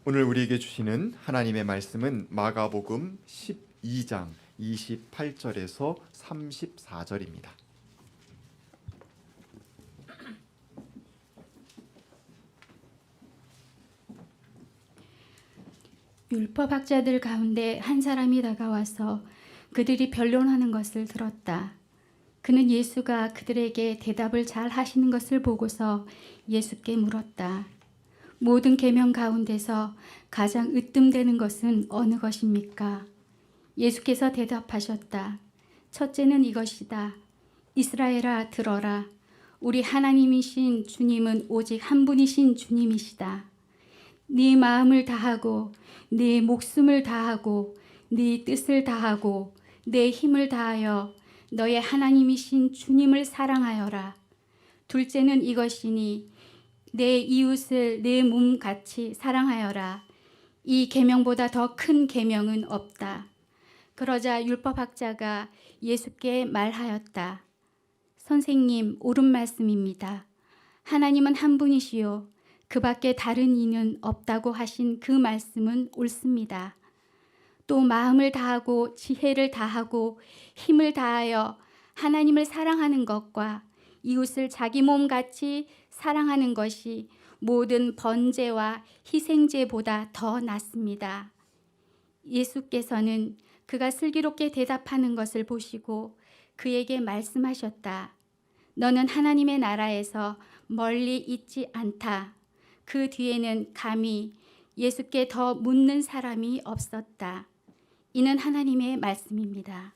오늘 우리에게 주시는 하나님의 말씀은 마가복음 12장 28절에서 34절입니다. 율법학자들 가운데 한 사람이 다가와서 그들이 변론하는 것을 들었다. 그는 예수가 그들에게 대답을 잘 하시는 것을 보고서 예수께 물었다. 모든 계명 가운데서 가장 으뜸되는 것은 어느 것입니까? 예수께서 대답하셨다. 첫째는 이것이다. 이스라엘아 들어라. 우리 하나님이신 주님은 오직 한 분이신 주님이시다. 네 마음을 다하고 네 목숨을 다하고 네 뜻을 다하고 내 힘을 다하여 너의 하나님이신 주님을 사랑하여라. 둘째는 이것이니 내 이웃을 내 몸같이 사랑하여라. 이 계명보다 더 큰 계명은 없다. 그러자 율법학자가 예수께 말하였다. 선생님, 옳은 말씀입니다. 하나님은 한 분이시요 그 밖에 다른 이는 없다고 하신 그 말씀은 옳습니다. 또 마음을 다하고 지혜를 다하고 힘을 다하여 하나님을 사랑하는 것과 이웃을 자기 몸같이 사랑하는 것이 모든 번제와 희생제보다 더 낫습니다. 예수께서는 그가 슬기롭게 대답하는 것을 보시고 그에게 말씀하셨다. 너는 하나님의 나라에서 멀리 있지 않다. 그 뒤에는 감히 예수께 더 묻는 사람이 없었다. 이는 하나님의 말씀입니다.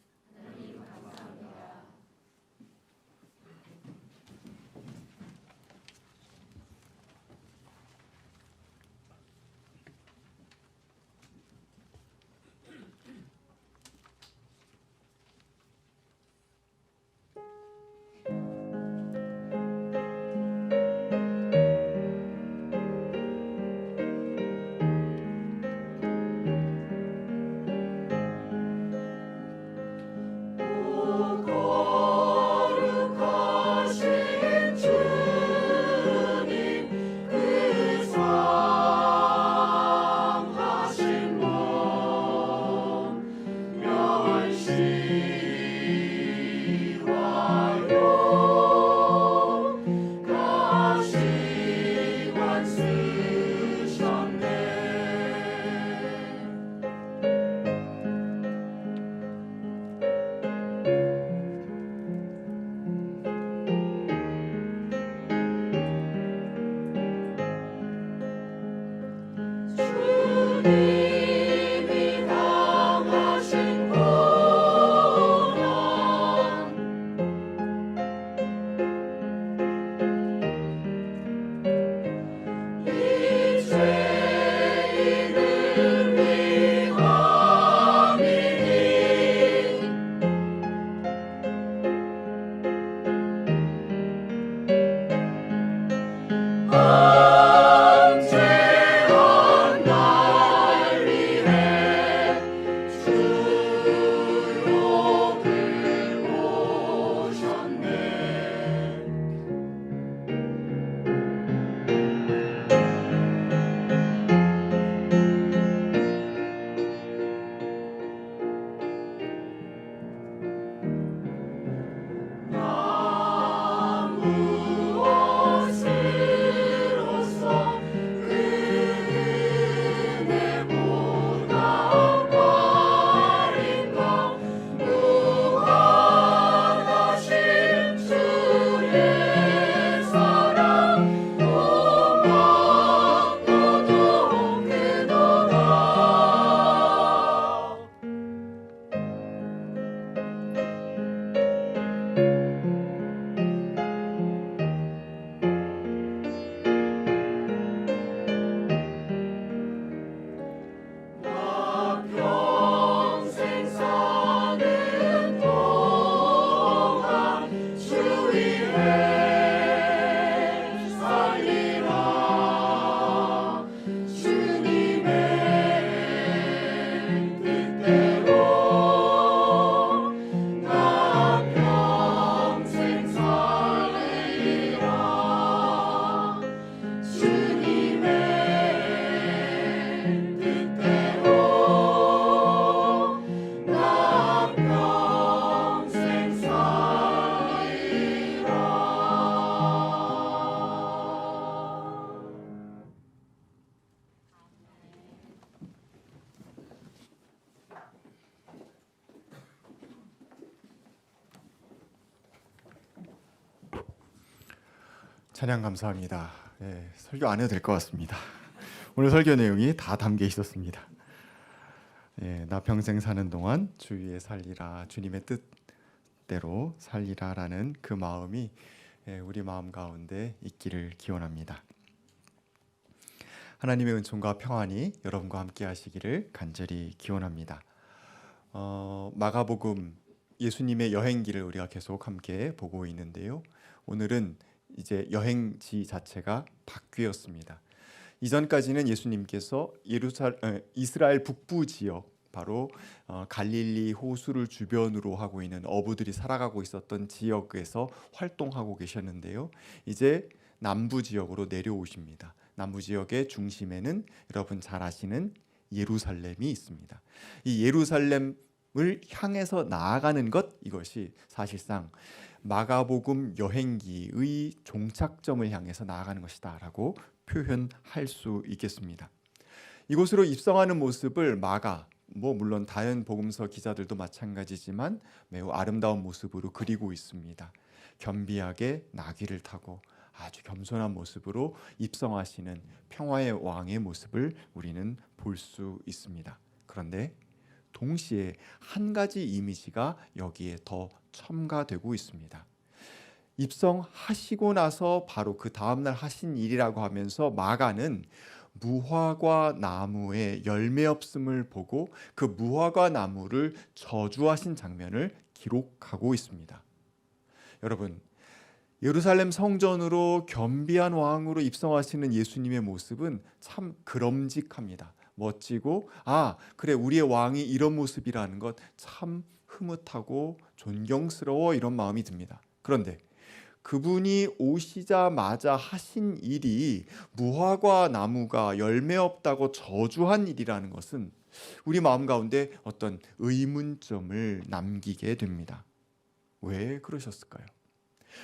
찬양 감사합니다. 설교 안 해도 될 것 같습니다. 오늘 설교 내용이 다 담겨 있었습니다. 나 평생 사는 동안 주 위에 살리라, 주님의 뜻대로 살리라라는 그 마음이 우리 마음 가운데 있기를 기원합니다. 하나님의 은총과 평안이 여러분과 함께 하시기를 간절히 기원합니다. 마가복음 예수님의 여행기를 우리가 계속 함께 보고 있는데요. 오늘은 이제 여행지 자체가 바뀌었습니다. 이전까지는 예수님께서 이스라엘 북부 지역, 바로 갈릴리 호수를 주변으로 하고 있는 어부들이 살아가고 있었던 지역에서 활동하고 계셨는데요. 이제 남부 지역으로 내려오십니다. 남부 지역의 중심에는 여러분 잘 아시는 예루살렘이 있습니다. 이 예루살렘을 향해서 나아가는 것, 이것이 사실상 마가복음 여행기의 종착점을 향해서 나아가는 것이다라고 표현할 수 있겠습니다. 이곳으로 입성하는 모습을 물론 다른 복음서 기자들도 마찬가지지만 매우 아름다운 모습으로 그리고 있습니다. 겸비하게 나귀를 타고 아주 겸손한 모습으로 입성하시는 평화의 왕의 모습을 우리는 볼 수 있습니다. 그런데 동시에 한 가지 이미지가 여기에 더 첨가되고 있습니다. 입성하시고 나서 바로 그 다음날 하신 일이라고 하면서 마가는 무화과 나무에 열매 없음을 보고 그 무화과 나무를 저주하신 장면을 기록하고 있습니다. 여러분, 예루살렘 성전으로 겸비한 왕으로 입성하시는 예수님의 모습은 참 그럼직합니다. 멋지고, 그래, 우리의 왕이 이런 모습이라는 것 참 흐뭇하고 존경스러워, 이런 마음이 듭니다. 그런데 그분이 오시자마자 하신 일이 무화과 나무가 열매 없다고 저주한 일이라는 것은 우리 마음 가운데 어떤 의문점을 남기게 됩니다. 왜 그러셨을까요?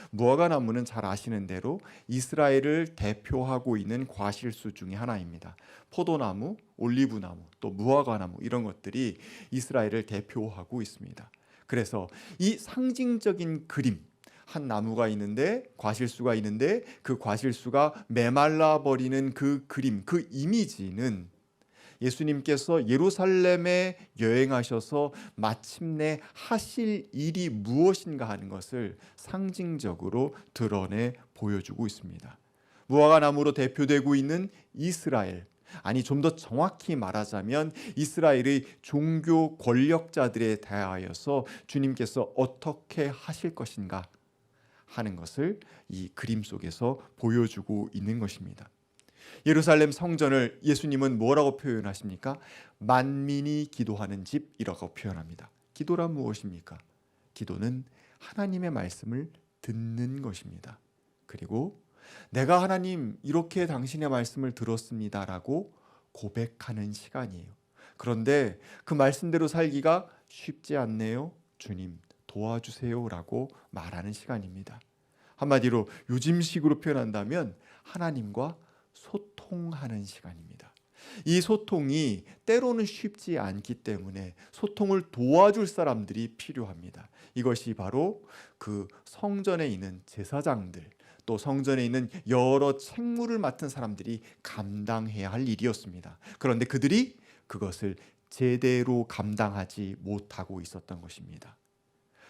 무화과 나무는 잘 아시는 대로 이스라엘을 대표하고 있는 과실수 중에 하나입니다. 포도나무, 올리브나무, 또 무화과나무, 이런 것들이 이스라엘을 대표하고 있습니다. 그래서 이 상징적인 그림, 한 나무가 있는데, 과실수가 있는데, 그 과실수가 메말라 버리는 그 그림, 그 이미지는 예수님께서 예루살렘에 여행하셔서 마침내 하실 일이 무엇인가 하는 것을 상징적으로 드러내 보여주고 있습니다. 무화과 나무로 대표되고 있는 이스라엘, 좀 더 정확히 말하자면 이스라엘의 종교 권력자들에 대하여서 주님께서 어떻게 하실 것인가 하는 것을 이 그림 속에서 보여주고 있는 것입니다. 예루살렘 성전을 예수님은 뭐라고 표현하십니까? 만민이 기도하는 집이라고 표현합니다. 기도란 무엇입니까? 기도는 하나님의 말씀을 듣는 것입니다. 그리고 내가 하나님 이렇게 당신의 말씀을 들었습니다라고 고백하는 시간이에요. 그런데 그 말씀대로 살기가 쉽지 않네요. 주님 도와주세요라고 말하는 시간입니다. 한마디로 요즘식으로 표현한다면 하나님과 소통하는 시간입니다. 이 소통이 때로는 쉽지 않기 때문에 소통을 도와줄 사람들이 필요합니다. 이것이 바로 그 성전에 있는 제사장들, 또 성전에 있는 여러 책무를 맡은 사람들이 감당해야 할 일이었습니다. 그런데 그들이 그것을 제대로 감당하지 못하고 있었던 것입니다.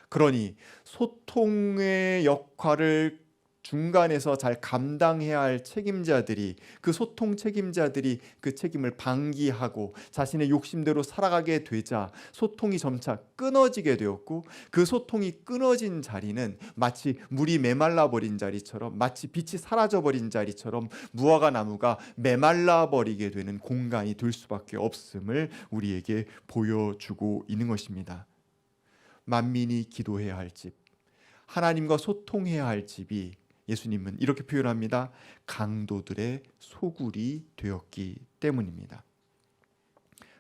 그러니 소통의 역할을 중간에서 잘 감당해야 할 책임자들이, 그 소통 책임자들이 그 책임을 방기하고 자신의 욕심대로 살아가게 되자 소통이 점차 끊어지게 되었고, 그 소통이 끊어진 자리는 마치 물이 메말라 버린 자리처럼, 마치 빛이 사라져 버린 자리처럼 무화과 나무가 메말라 버리게 되는 공간이 될 수밖에 없음을 우리에게 보여주고 있는 것입니다. 만민이 기도해야 할 집, 하나님과 소통해야 할 집이 예수님은 이렇게 표현합니다. 강도들의 소굴이 되었기 때문입니다.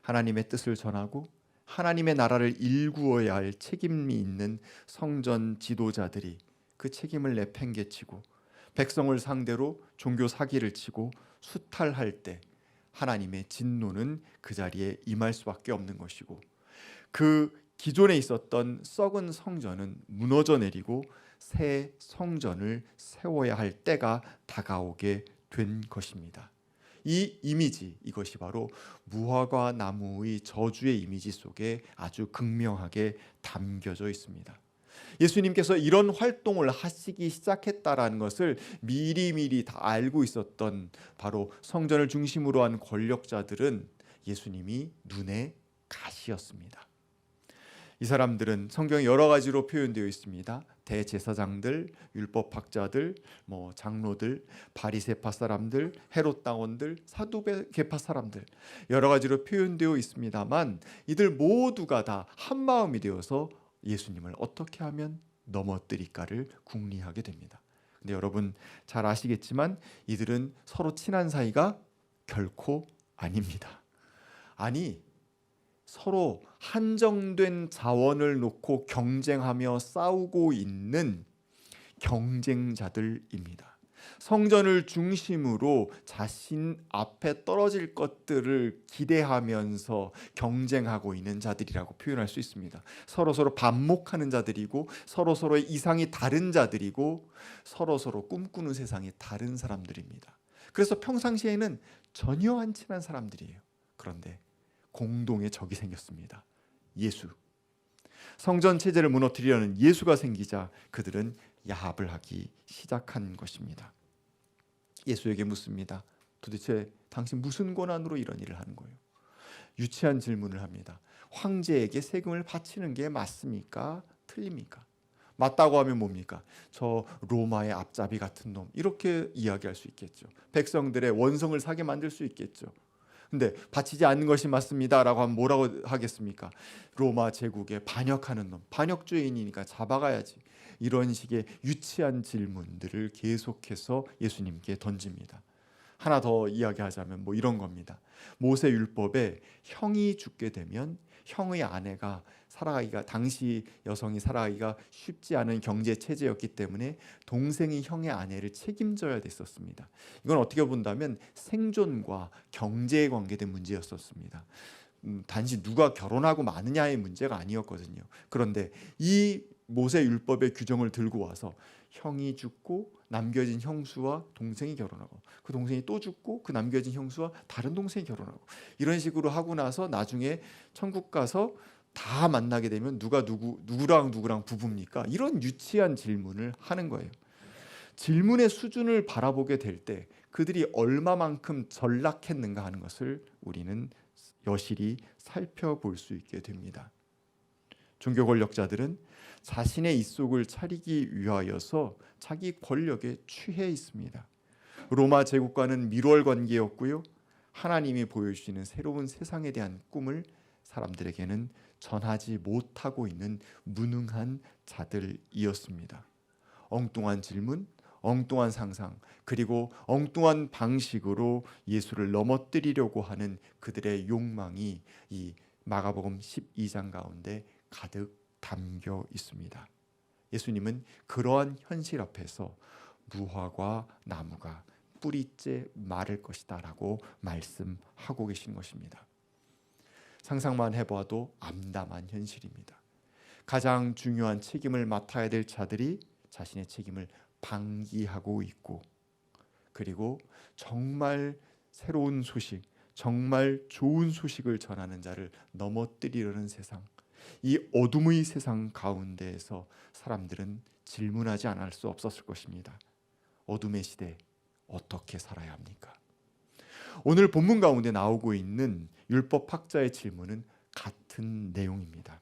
하나님의 뜻을 전하고 하나님의 나라를 일구어야 할 책임이 있는 성전 지도자들이 그 책임을 내팽개치고 백성을 상대로 종교 사기를 치고 수탈할 때 하나님의 진노는 그 자리에 임할 수밖에 없는 것이고, 그 기존에 있었던 썩은 성전은 무너져 내리고 새 성전을 세워야 할 때가 다가오게 된 것입니다. 이 이미지, 이것이 바로 무화과 나무의 저주의 이미지 속에 아주 극명하게 담겨져 있습니다. 예수님께서 이런 활동을 하시기 시작했다라는 것을 미리미리 다 알고 있었던 바로 성전을 중심으로 한 권력자들은 예수님이 눈에 가시였습니다. 이 사람들은 성경에 여러 가지로 표현되어 있습니다. 대제사장들, 율법학자들, 장로들, 바리새파 사람들, 헤롯 당원들, 사두개파 사람들, 여러 가지로 표현되어 있습니다만 이들 모두가 다 한 마음이 되어서 예수님을 어떻게 하면 넘어뜨릴까를 궁리하게 됩니다. 근데 여러분 잘 아시겠지만 이들은 서로 친한 사이가 결코 아닙니다. 아니, 서로 한정된 자원을 놓고 경쟁하며 싸우고 있는 경쟁자들입니다. 성전을 중심으로 자신 앞에 떨어질 것들을 기대하면서 경쟁하고 있는 자들이라고 표현할 수 있습니다. 서로 반목하는 자들이고 서로의 이상이 다른 자들이고 서로 꿈꾸는 세상이 다른 사람들입니다. 그래서 평상시에는 전혀 안 친한 사람들이에요. 그런데 공동의 적이 생겼습니다. 예수. 성전 체제를 무너뜨리려는 예수가 생기자 그들은 야합을 하기 시작한 것입니다. 예수에게 묻습니다. 도대체 당신 무슨 권한으로 이런 일을 하는 거예요? 유치한 질문을 합니다. 황제에게 세금을 바치는 게 맞습니까? 틀립니까? 맞다고 하면 뭡니까? 저 로마의 앞잡이 같은 놈, 이렇게 이야기할 수 있겠죠. 백성들의 원성을 사게 만들 수 있겠죠. 근데 바치지 않는 것이 맞습니다 라고 하면 뭐라고 하겠습니까? 로마 제국에 반역하는 놈, 반역죄인이니까 잡아가야지. 이런 식의 유치한 질문들을 계속해서 예수님께 던집니다. 하나 더 이야기하자면 이런 겁니다. 모세 율법에 형이 죽게 되면 형의 아내가 살아가기가, 당시 여성이 살아가기가 쉽지 않은 경제 체제였기 때문에 동생이 형의 아내를 책임져야 됐었습니다. 이건 어떻게 본다면 생존과 경제에 관계된 문제였었습니다. 단지 누가 결혼하고 마느냐의 문제가 아니었거든요. 그런데 이 모세 율법의 규정을 들고 와서 형이 죽고 남겨진 형수와 동생이 결혼하고 그 동생이 또 죽고 그 남겨진 형수와 다른 동생이 결혼하고 이런 식으로 하고 나서 나중에 천국 가서 다 만나게 되면 누구랑 부부입니까? 이런 유치한 질문을 하는 거예요. 질문의 수준을 바라보게 될 때 그들이 얼마만큼 전락했는가 하는 것을 우리는 여실히 살펴볼 수 있게 됩니다. 종교 권력자들은 자신의 입속을 차리기 위하여서 자기 권력에 취해 있습니다. 로마 제국과는 밀월 관계였고요. 하나님이 보여주시는 새로운 세상에 대한 꿈을 사람들에게는 전하지 못하고 있는 무능한 자들이었습니다. 엉뚱한 질문, 엉뚱한 상상, 그리고 엉뚱한 방식으로 예수를 넘어뜨리려고 하는 그들의 욕망이 이 마가복음 12장 가운데 가득 담겨 있습니다. 예수님은 그러한 현실 앞에서 무화과 나무가 뿌리째 마를 것이다 라고 말씀하고 계신 것입니다. 상상만 해봐도 암담한 현실입니다. 가장 중요한 책임을 맡아야 될 자들이 자신의 책임을 방기하고 있고, 그리고 정말 새로운 소식, 정말 좋은 소식을 전하는 자를 넘어뜨리려는 세상, 이 어둠의 세상 가운데에서 사람들은 질문하지 않을 수 없었을 것입니다. 어둠의 시대 어떻게 살아야 합니까? 오늘 본문 가운데 나오고 있는 율법학자의 질문은 같은 내용입니다.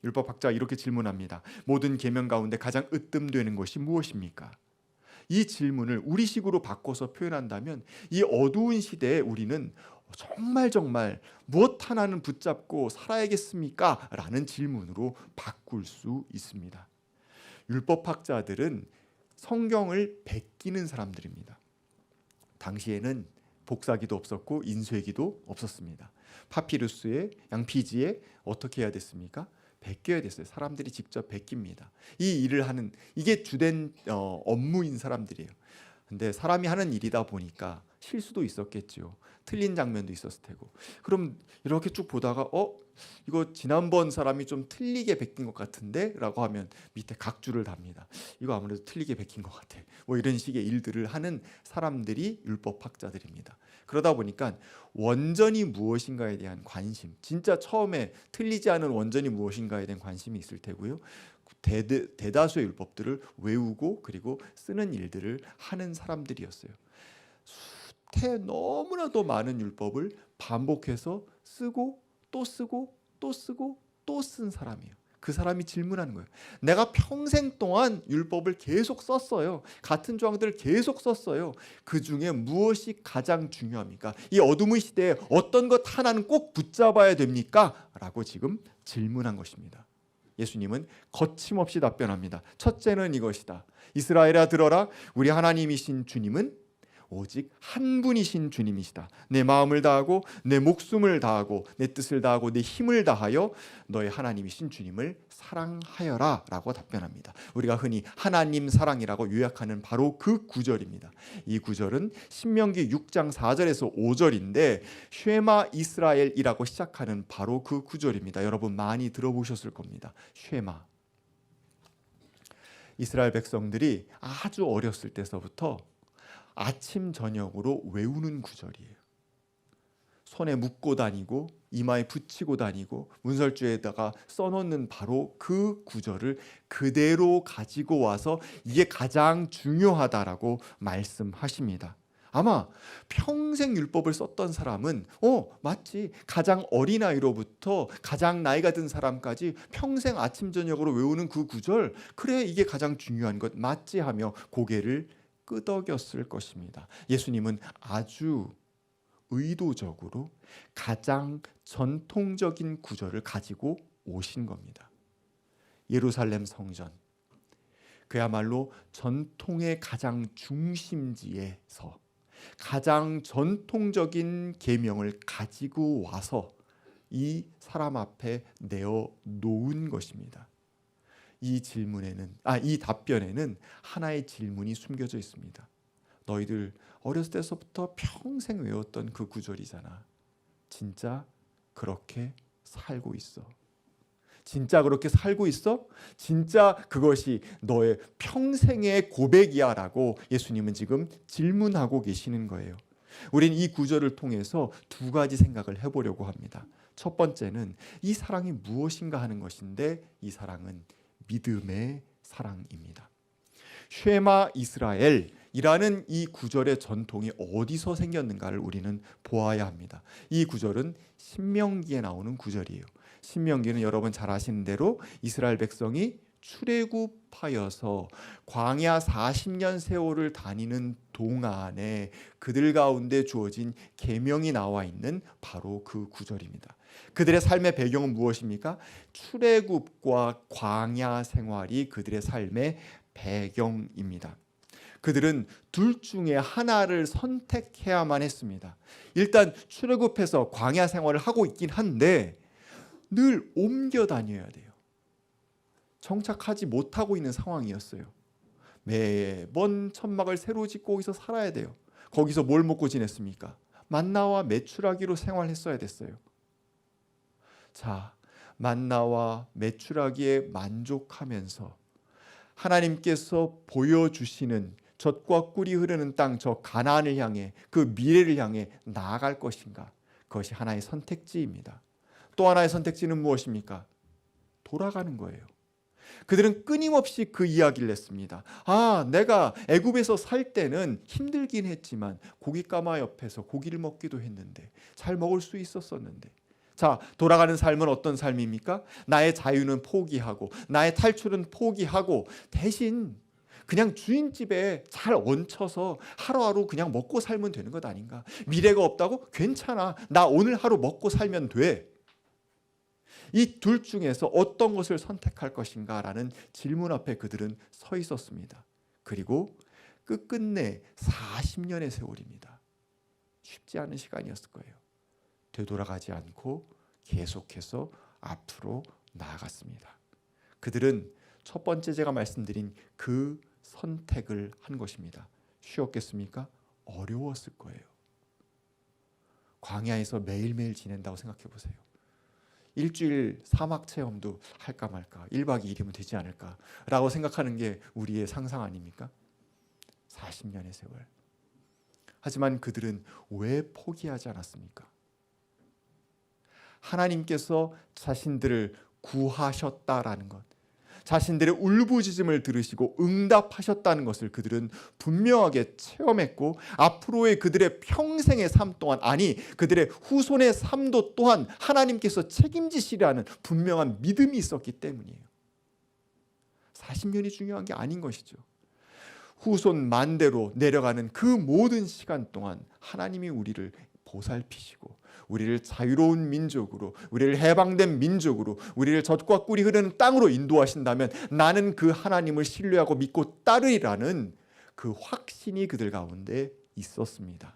율법학자가 이렇게 질문합니다. 모든 계명 가운데 가장 으뜸되는 것이 무엇입니까? 이 질문을 우리식으로 바꿔서 표현한다면 이 어두운 시대에 우리는 정말 무엇 하나는 붙잡고 살아야겠습니까? 라는 질문으로 바꿀 수 있습니다. 율법학자들은 성경을 베끼는 사람들입니다. 당시에는 복사기도 없었고 인쇄기도 없었습니다. 파피루스에, 양피지에 어떻게 해야 됐습니까? 베껴야 됐어요. 사람들이 직접 베낍니다. 이 일을 하는, 이게 주된 업무인 사람들이에요. 근데 사람이 하는 일이다 보니까 실수도 있었겠지요. 틀린 장면도 있었을 테고. 그럼 이렇게 쭉 보다가 이거 지난번 사람이 좀 틀리게 베낀 것 같은데? 라고 하면 밑에 각주를 답니다. 이거 아무래도 틀리게 베낀 것 같아. 뭐 이런 식의 일들을 하는 사람들이 율법학자들입니다. 그러다 보니까 원전이 무엇인가에 대한 관심, 진짜 처음에 틀리지 않은 원전이 무엇인가에 대한 관심이 있을 테고요. 대다수의 율법들을 외우고 그리고 쓰는 일들을 하는 사람들이었어요. 수태 너무나도 많은 율법을 반복해서 쓰고 또 쓰고 또 쓰고 또 쓴 사람이에요. 그 사람이 질문하는 거예요. 내가 평생 동안 율법을 계속 썼어요. 같은 조항들을 계속 썼어요. 그 중에 무엇이 가장 중요합니까? 이 어둠의 시대에 어떤 것 하나는 꼭 붙잡아야 됩니까? 라고 지금 질문한 것입니다. 예수님은 거침없이 답변합니다. 첫째는 이것이다. 이스라엘아 들어라. 우리 하나님이신 주님은 오직 한 분이신 주님이시다. 내 마음을 다하고 내 목숨을 다하고 내 뜻을 다하고 내 힘을 다하여 너의 하나님이신 주님을 사랑하여라 라고 답변합니다. 우리가 흔히 하나님 사랑이라고 요약하는 바로 그 구절입니다. 이 구절은 신명기 6장 4절에서 5절인데 쉐마 이스라엘이라고 시작하는 바로 그 구절입니다. 여러분 많이 들어보셨을 겁니다. 쉐마. 이스라엘 백성들이 아주 어렸을 때서부터 아침 저녁으로 외우는 구절이에요. 손에 묶고 다니고 이마에 붙이고 다니고 문설주에다가 써놓는 바로 그 구절을 그대로 가지고 와서 이게 가장 중요하다라고 말씀하십니다. 아마 평생 율법을 썼던 사람은 맞지, 가장 어린아이로부터 가장 나이가 든 사람까지 평생 아침 저녁으로 외우는 그 구절, 그래 이게 가장 중요한 것 맞지 하며 고개를 끄덕였을 것입니다. 예수님은 아주 의도적으로 가장 전통적인 구절을 가지고 오신 겁니다. 예루살렘 성전, 그야말로 전통의 가장 중심지에서 가장 전통적인 계명을 가지고 와서 이 사람 앞에 내어 놓은 것입니다. 이 답변에는 하나의 질문이 숨겨져 있습니다. 너희들 어렸을 때서부터 평생 외웠던 그 구절이잖아. 진짜 그렇게 살고 있어? 진짜 그렇게 살고 있어? 진짜 그것이 너의 평생의 고백이야 라고 예수님은 지금 질문하고 계시는 거예요. 우린 이 구절을 통해서 두 가지 생각을 해보려고 합니다. 첫 번째는 이 사랑이 무엇인가 하는 것인데, 이 사랑은 믿음의 사랑입니다. 쉐마 이스라엘이라는 이 구절의 전통이 어디서 생겼는가를 우리는 보아야 합니다. 이 구절은 신명기에 나오는 구절이에요. 신명기는 여러분 잘 아시는 대로 이스라엘 백성이 출애굽하여서 광야 40년 세월을 다니는 동안에 그들 가운데 주어진 계명이 나와 있는 바로 그 구절입니다. 그들의 삶의 배경은 무엇입니까? 출애굽과 광야 생활이 그들의 삶의 배경입니다. 그들은 둘 중에 하나를 선택해야만 했습니다. 일단 출애굽해서 광야 생활을 하고 있긴 한데 늘 옮겨 다녀야 돼요. 정착하지 못하고 있는 상황이었어요. 매번 천막을 새로 짓고 거기서 살아야 돼요. 거기서 뭘 먹고 지냈습니까? 만나와 메추라기로 생활했어야 됐어요. 자, 만나와 메추라기에 만족하면서 하나님께서 보여주시는 젖과 꿀이 흐르는 땅, 저 가나안을 향해, 그 미래를 향해 나아갈 것인가? 그것이 하나의 선택지입니다. 또 하나의 선택지는 무엇입니까? 돌아가는 거예요. 그들은 끊임없이 그 이야기를 했습니다. 내가 애굽에서 살 때는 힘들긴 했지만 고깃가마 옆에서 고기를 먹기도 했는데 잘 먹을 수 있었었는데, 자, 돌아가는 삶은 어떤 삶입니까? 나의 자유는 포기하고 나의 탈출은 포기하고 대신 그냥 주인집에 잘 얹혀서 하루하루 그냥 먹고 살면 되는 것 아닌가? 미래가 없다고? 괜찮아. 나 오늘 하루 먹고 살면 돼. 이 둘 중에서 어떤 것을 선택할 것인가 라는 질문 앞에 그들은 서 있었습니다. 그리고 끝끝내 40년의 세월입니다. 쉽지 않은 시간이었을 거예요. 되돌아가지 않고 계속해서 앞으로 나아갔습니다. 그들은 첫 번째 제가 말씀드린 그 선택을 한 것입니다. 쉬웠겠습니까? 어려웠을 거예요. 광야에서 매일매일 지낸다고 생각해 보세요. 일주일 사막 체험도 할까 말까, 1박 2일이면 되지 않을까라고 생각하는 게 우리의 상상 아닙니까? 40년의 세월. 하지만 그들은 왜 포기하지 않았습니까? 하나님께서 자신들을 구하셨다라는 것, 자신들의 울부짖음을 들으시고 응답하셨다는 것을 그들은 분명하게 체험했고, 앞으로의 그들의 평생의 삶 동안, 아니 그들의 후손의 삶도 또한 하나님께서 책임지시라는 분명한 믿음이 있었기 때문이에요. 40년이 중요한 게 아닌 것이죠. 후손 만대로 내려가는 그 모든 시간 동안 하나님이 우리를 보살피시고, 우리를 자유로운 민족으로, 우리를 해방된 민족으로, 우리를 젖과 꿀이 흐르는 땅으로 인도하신다면 나는 그 하나님을 신뢰하고 믿고 따르리라는 그 확신이 그들 가운데 있었습니다.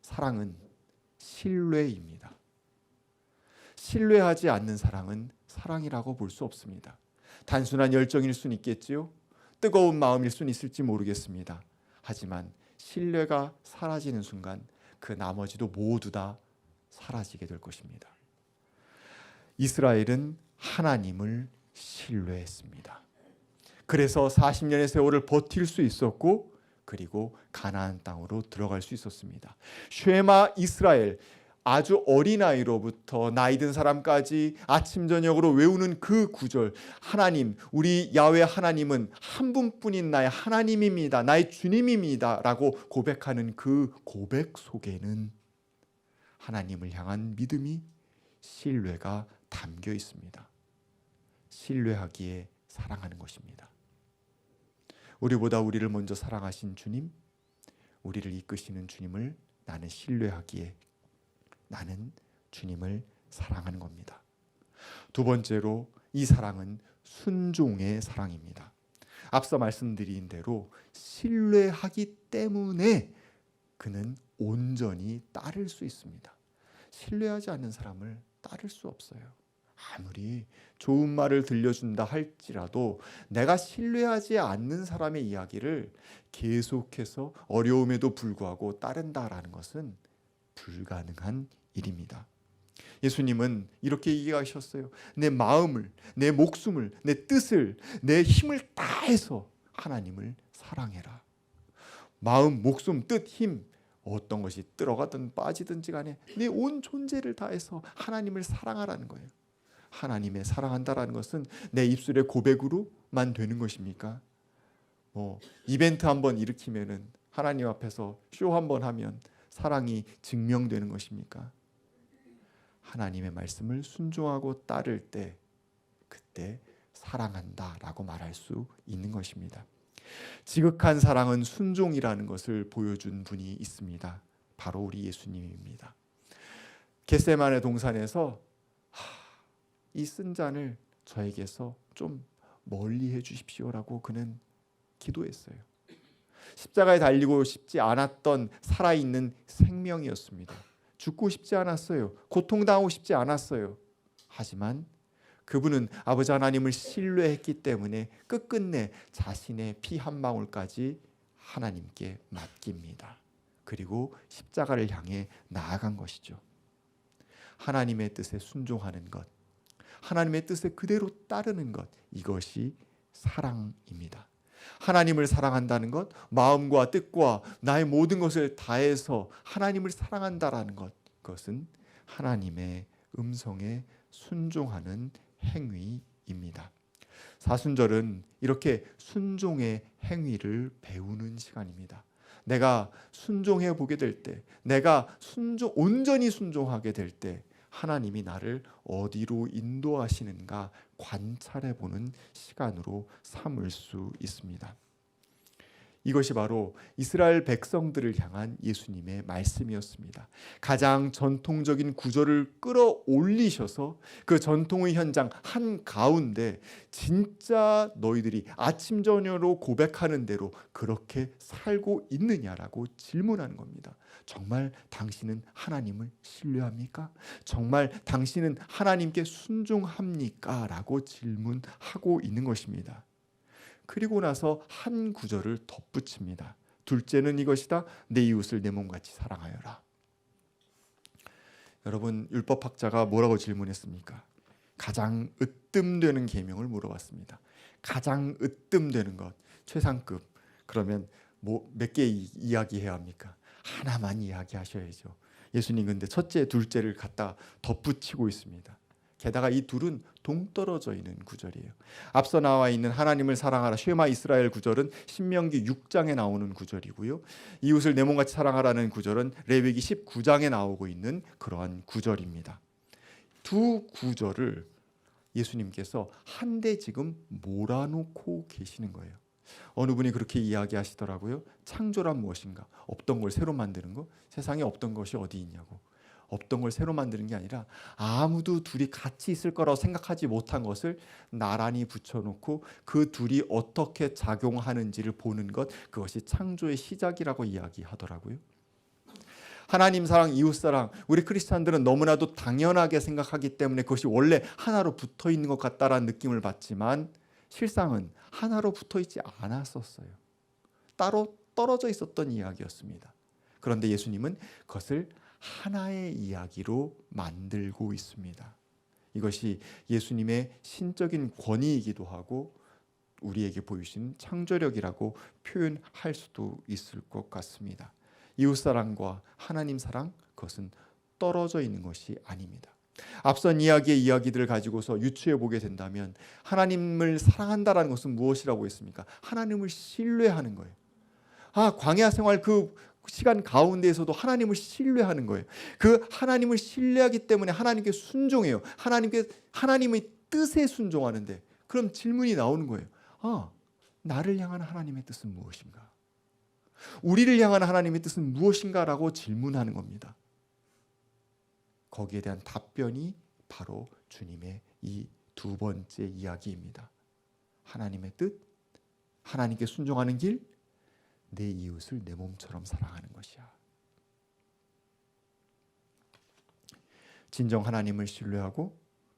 사랑은 신뢰입니다. 신뢰하지 않는 사랑은 사랑이라고 볼 수 없습니다. 단순한 열정일 수는 있겠지요. 뜨거운 마음일 수는 있을지 모르겠습니다. 하지만 신뢰가 사라지는 순간 그 나머지도 모두 다 사라지게 될 것입니다. 이스라엘은 하나님을 신뢰했습니다. 그래서 40년의 세월을 버틸 수 있었고, 그리고 가나안 땅으로 들어갈 수 있었습니다. 쉐마 이스라엘, 아주 어린아이로부터 나이 든 사람까지 아침 저녁으로 외우는 그 구절, 하나님, 우리 야훼 하나님은 한 분뿐인 나의 하나님입니다, 나의 주님입니다 라고 고백하는 그 고백 속에는 하나님을 향한 믿음이, 신뢰가 담겨 있습니다. 신뢰하기에 사랑하는 것입니다. 우리보다 우리를 먼저 사랑하신 주님, 우리를 이끄시는 주님을 나는 신뢰하기에 나는 주님을 사랑하는 겁니다. 두 번째로 이 사랑은 순종의 사랑입니다. 앞서 말씀드린 대로 신뢰하기 때문에 그는 온전히 따를 수 있습니다. 신뢰하지 않는 사람을 따를 수 없어요. 아무리 좋은 말을 들려준다 할지라도 내가 신뢰하지 않는 사람의 이야기를 계속해서 어려움에도 불구하고 따른다라는 것은 불가능한 일입니다. 예수님은 이렇게 얘기하셨어요. 내 마음을, 내 목숨을, 내 뜻을, 내 힘을 다해서 하나님을 사랑해라. 마음, 목숨, 뜻, 힘, 어떤 것이 들어가든 빠지든지 간에 내 온 존재를 다해서 하나님을 사랑하라는 거예요. 하나님의 사랑한다라는 것은 내 입술의 고백으로만 되는 것입니까? 이벤트 한번 일으키면은, 하나님 앞에서 쇼 한번 하면 사랑이 증명되는 것입니까? 하나님의 말씀을 순종하고 따를 때, 그때 사랑한다라고 말할 수 있는 것입니다. 지극한 사랑은 순종이라는 것을 보여준 분이 있습니다. 바로 우리 예수님입니다. 겟세마네 동산에서 이 쓴 잔을 저에게서 좀 멀리 해주십시오라고 그는 기도했어요. 십자가에 달리고 싶지 않았던 살아있는 생명이었습니다. 죽고 싶지 않았어요. 고통당하고 싶지 않았어요. 하지만 그분은 아버지 하나님을 신뢰했기 때문에 끝끝내 자신의 피 한 방울까지 하나님께 맡깁니다. 그리고 십자가를 향해 나아간 것이죠. 하나님의 뜻에 순종하는 것, 하나님의 뜻에 그대로 따르는 것, 이것이 사랑입니다. 하나님을 사랑한다는 것, 마음과 뜻과 나의 모든 것을 다해서 하나님을 사랑한다라는 것, 그것은 하나님의 음성에 순종하는 행위입니다. 사순절은 이렇게 순종의 행위를 배우는 시간입니다. 내가 순종해 보게 될 때, 내가 온전히 순종하게 될 때 하나님이 나를 어디로 인도하시는가 관찰해 보는 시간으로 삼을 수 있습니다. 이것이 바로 이스라엘 백성들을 향한 예수님의 말씀이었습니다. 가장 전통적인 구절을 끌어올리셔서 그 전통의 현장 한가운데 진짜 너희들이 아침 저녁으로 고백하는 대로 그렇게 살고 있느냐라고 질문하는 겁니다. 정말 당신은 하나님을 신뢰합니까? 정말 당신은 하나님께 순종합니까? 라고 질문하고 있는 것입니다. 그리고 나서 한 구절을 덧붙입니다. 둘째는 이것이다. 내 이웃을 내 몸같이 사랑하여라. 여러분, 율법학자가 뭐라고 질문했습니까? 가장 으뜸되는 계명을 물어봤습니다. 가장 으뜸되는 것, 최상급. 그러면 뭐 몇 개 이야기해야 합니까? 하나만 이야기하셔야죠. 예수님 근데 첫째, 둘째를 갖다 덧붙이고 있습니다. 게다가 이 둘은 동떨어져 있는 구절이에요. 앞서 나와 있는 하나님을 사랑하라 쉐마 이스라엘 구절은 신명기 6장에 나오는 구절이고요. 이웃을 내 몸같이 사랑하라는 구절은 레위기 19장에 나오고 있는 그러한 구절입니다. 두 구절을 예수님께서 한데 지금 몰아놓고 계시는 거예요. 어느 분이 그렇게 이야기하시더라고요. 창조란 무엇인가? 없던 걸 새로 만드는 거? 세상에 없던 것이 어디 있냐고. 없던 걸 새로 만드는 게 아니라 아무도 둘이 같이 있을 거라고 생각하지 못한 것을 나란히 붙여놓고 그 둘이 어떻게 작용하는지를 보는 것, 그것이 창조의 시작이라고 이야기하더라고요. 하나님 사랑, 이웃 사랑, 우리 크리스찬들은 너무나도 당연하게 생각하기 때문에 그것이 원래 하나로 붙어 있는 것 같다라는 느낌을 받지만 실상은 하나로 붙어 있지 않았었어요. 따로 떨어져 있었던 이야기였습니다. 그런데 예수님은 그것을 하나의 이야기로 만들고 있습니다. 이것이 예수님의 신적인 권위이기도 하고 우리에게 보이신 창조력이라고 표현할 수도 있을 것 같습니다. 이웃사랑과 하나님 사랑, 그것은 떨어져 있는 것이 아닙니다. 앞선 이야기의 이야기들을 가지고서 유추해 보게 된다면 하나님을 사랑한다라는 것은 무엇이라고 했습니까? 하나님을 신뢰하는 거예요. 광야 생활 그 시간 가운데에서도 하나님을 신뢰하는 거예요. 그 하나님을 신뢰하기 때문에 하나님께 순종해요. 하나님의 뜻에 순종하는데, 그럼 질문이 나오는 거예요. 나를 향한 하나님의 뜻은 무엇인가? 우리를 향한 하나님의 뜻은 무엇인가라고 질문하는 겁니다. 거기에 대한 답변이 바로 주님의 이 두 번째 이야기입니다. 하나님의 뜻, 하나님께 순종하는 길, 내 이웃을 내 몸처럼 사랑하는 것이야. 진정 하나님을 신뢰하고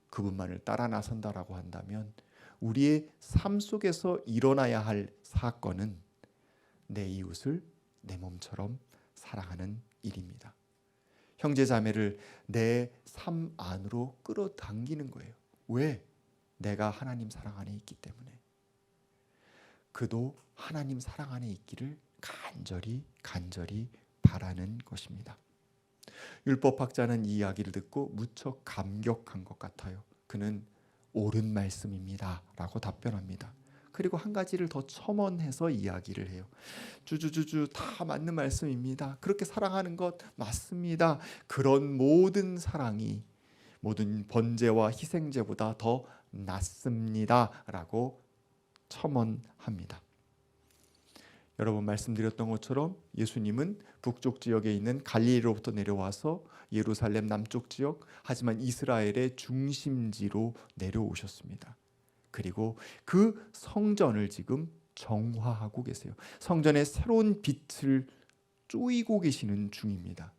그분만을 따라 나선다라고 한다면 우리의 삶 속에서 일어나야 할 사건은 내 이웃을 내 몸처럼 사랑하는 일입니다. 형제 자매를 내 삶 안으로 끌어당기는 거예요. 왜? 내가 하나님 사랑 안에 있기 때문에. 그도 하나님 사랑 안에 있기를 간절히 바라는 것입니다. 율법학자는 이 이야기를 듣고 무척 감격한 것 같아요. 그는 옳은 말씀입니다 라고 답변합니다. 그리고 한 가지를 더 첨언해서 이야기를 해요. 주주주주 다 맞는 말씀입니다. 그렇게 사랑하는 것 맞습니다. 그런 모든 사랑이 모든 번제와 희생제보다 더 낫습니다 라고 첨언합니다. 여러분 말씀드렸던 것처럼 예수님은 북쪽 지역에 있는 갈릴리로부터 내려와서 예루살렘 남쪽 지역, 하지만 이스라엘의 중심지로 내려오셨습니다. 그리고 그 성전을 지금 정화하고 계세요. 성전에 새로운 빛을 쪼이고 계시는 중입니다.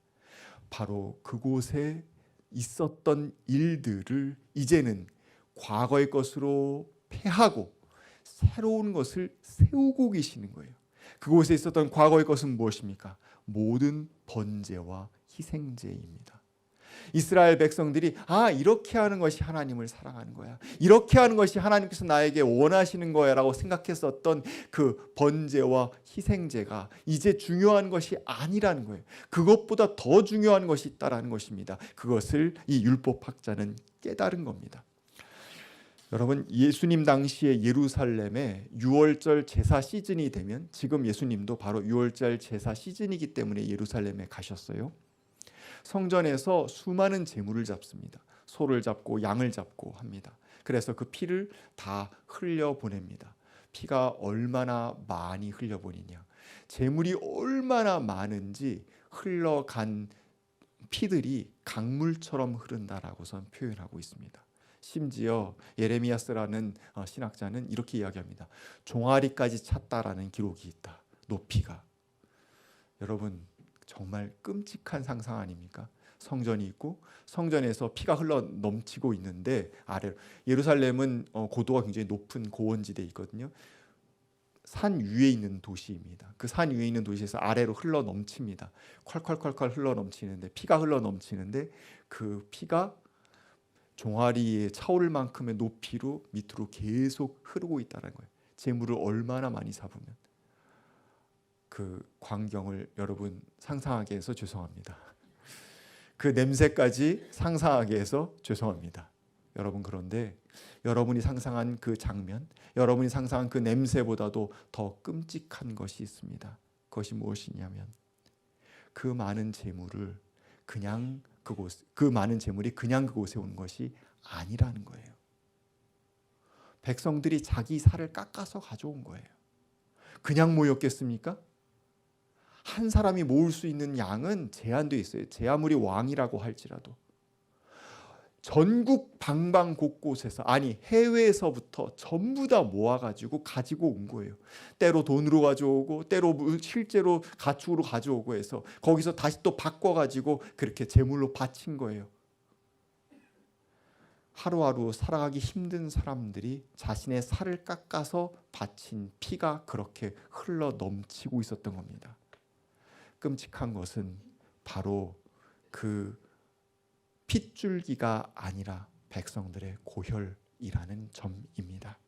바로 그곳에 있었던 일들을 이제는 과거의 것으로 패하고 새로운 것을 세우고 계시는 거예요. 그곳에 있었던 과거의 것은 무엇입니까? 모든 번제와 희생제입니다. 이스라엘 백성들이 이렇게 하는 것이 하나님을 사랑하는 거야, 이렇게 하는 것이 하나님께서 나에게 원하시는 거야 라고 생각했었던 그 번제와 희생제가 이제 중요한 것이 아니라는 거예요. 그것보다 더 중요한 것이 있다라는 것입니다. 그것을 이 율법학자는 깨달은 겁니다. 여러분, 예수님 당시에 예루살렘에 유월절 제사 시즌이 되면, 지금 예수님도 바로 유월절 제사 시즌이기 때문에 예루살렘에 가셨어요. 성전에서 수많은 제물을 잡습니다. 소를 잡고 양을 잡고 합니다. 그래서 그 피를 다 흘려보냅니다. 피가 얼마나 많이 흘려보내냐, 제물이 얼마나 많은지 흘러간 피들이 강물처럼 흐른다라고선 표현하고 있습니다. 심지어 예레미야스라는 신학자는 이렇게 이야기합니다. 종아리까지 찼다라는 기록이 있다, 높이가. 여러분, 정말 끔찍한 상상 아닙니까? 성전이 있고 성전에서 피가 흘러 넘치고 있는데 아래로, 예루살렘은 고도가 굉장히 높은 고원지대에 있거든요. 산 위에 있는 도시입니다. 그 산 위에 있는 도시에서 아래로 흘러 넘칩니다. 콸콸콸콸 흘러 넘치는데, 피가 흘러 넘치는데 그 피가 종아리에 차오를 만큼의 높이로 밑으로 계속 흐르고 있다는 거예요. 재물을 얼마나 많이 잡으면. 그 광경을 여러분 상상하게 해서 죄송합니다. 그 냄새까지 상상하게 해서 죄송합니다. 여러분, 그런데 여러분이 상상한 그 장면, 여러분이 상상한 그 냄새보다도 더 끔찍한 것이 있습니다. 그것이 무엇이냐면 그 많은 재물을 그 많은 재물이 그냥 그곳에 온 것이 아니라는 거예요. 백성들이 자기 살을 깎아서 가져온 거예요. 그냥 모였겠습니까? 한 사람이 모을 수 있는 양은 제한되어 있어요. 제 아무리 왕이라고 할지라도. 전국 방방 곳곳에서, 아니 해외에서부터 전부 다 모아가지고 가지고 온 거예요. 때로 돈으로 가져오고 때로 실제로 가축으로 가져오고 해서 거기서 다시 또 바꿔가지고 그렇게 제물로 바친 거예요. 하루하루 살아가기 힘든 사람들이 자신의 살을 깎아서 바친 피가 그렇게 흘러 넘치고 있었던 겁니다. 끔찍한 것은 바로 그 핏줄기가 아니라 백성들의 고혈이라는 점입니다.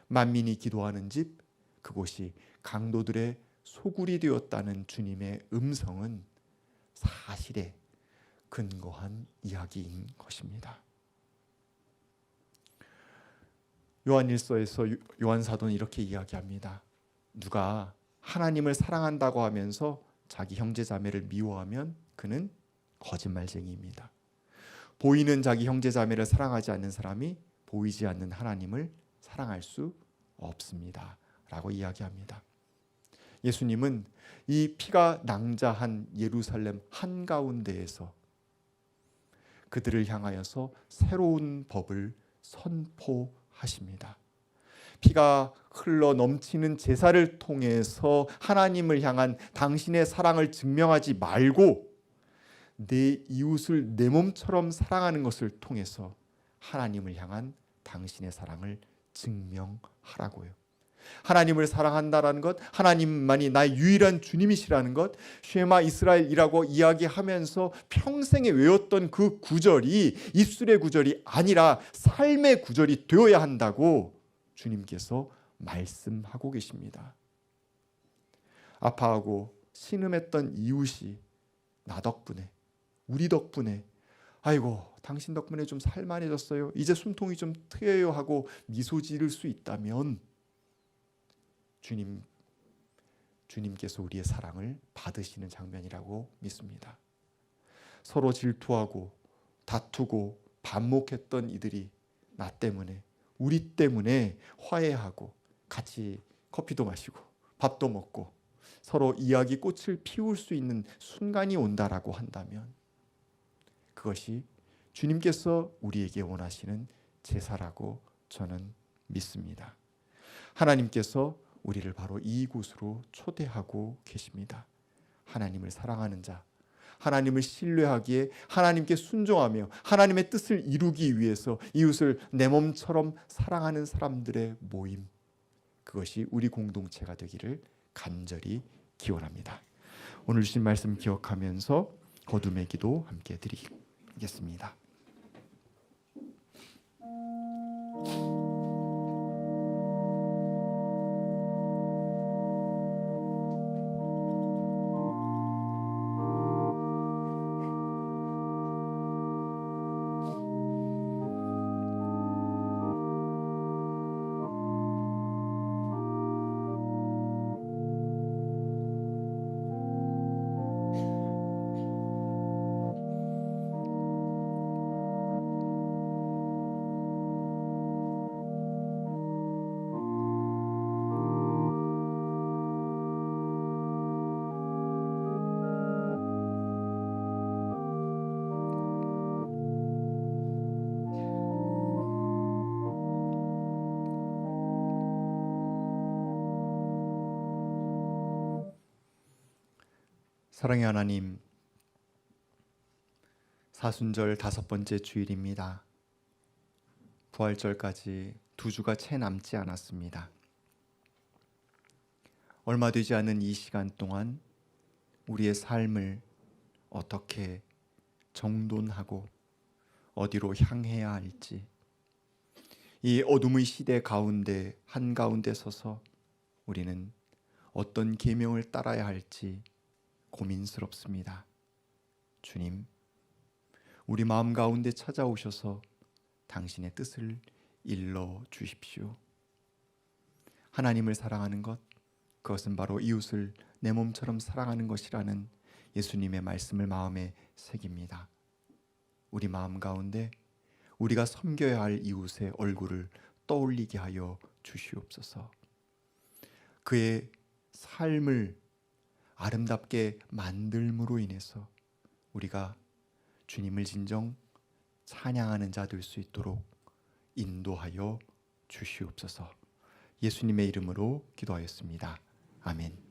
만민이 기도하는 집, 그곳이 강도들의 소굴이 되었다는 주님의 음성은 사실에 근거한 이야기인 것입니다. 요한일서에서 요한 사도는 이렇게 이야기합니다. 누가 하나님을 사랑한다고 하면서 자기 형제 자매를 미워하면 그는 거짓말쟁이입니다. 보이는 자기 형제 자매를 사랑하지 않는 사람이 보이지 않는 하나님을 사랑할 수 없습니다. 라고 이야기합니다. 예수님은 이 피가 낭자한 예루살렘 한가운데에서 그들을 향하여서 새로운 법을 선포하십니다. 피가 흘러 넘치는 제사를 통해서 하나님을 향한 당신의 사랑을 증명하지 말고 내 이웃을 내 몸처럼 사랑하는 것을 통해서 하나님을 향한 당신의 사랑을 증명하라고요. 하나님을 사랑한다라는 것, 하나님만이 나의 유일한 주님이시라는 것, 쉐마 이스라엘이라고 이야기하면서 평생에 외웠던 그 구절이 입술의 구절이 아니라 삶의 구절이 되어야 한다고 주님께서 말씀하고 계십니다. 아파하고 신음했던 이웃이 나 덕분에, 우리 덕분에, 아이고 당신 덕분에 좀 살만해졌어요, 이제 숨통이 좀 트여요 하고 미소 지을 수 있다면 주님께서 우리의 사랑을 받으시는 장면이라고 믿습니다. 서로 질투하고 다투고 반목했던 이들이 나 때문에, 우리 때문에 화해하고 같이 커피도 마시고 밥도 먹고 서로 이야기 꽃을 피울 수 있는 순간이 온다라고 한다면 그것이 주님께서 우리에게 원하시는 제사라고 저는 믿습니다. 하나님께서 우리를 바로 이곳으로 초대하고 계십니다. 하나님을 사랑하는 자, 하나님을 신뢰하기에 하나님께 순종하며 하나님의 뜻을 이루기 위해서 이웃을 내 몸처럼 사랑하는 사람들의 모임, 그것이 우리 공동체가 되기를 간절히 기원합니다. 오늘 주신 말씀 기억하면서 거듭의 기도 함께 드리겠습니다. 사랑의 하나님, 사순절 5번째 주일입니다. 부활절까지 2주가 채 남지 않았습니다. 얼마 되지 않은 이 시간 동안 우리의 삶을 어떻게 정돈하고 어디로 향해야 할지, 이 어둠의 시대 가운데 한가운데 서서 우리는 어떤 계명을 따라야 할지 고민스럽습니다. 주님, 우리 마음 가운데 찾아오셔서 당신의 뜻을 일러 주십시오. 하나님을 사랑하는 것, 그것은 바로 이웃을 내 몸처럼 사랑하는 것이라는 예수님의 말씀을 마음에 새깁니다. 우리 마음 가운데 우리가 섬겨야 할 이웃의 얼굴을 떠올리게 하여 주시옵소서. 그의 삶을 아름답게 만들므로 인해서 우리가 주님을 진정 찬양하는 자 될 수 있도록 인도하여 주시옵소서. 예수님의 이름으로 기도하였습니다. 아멘.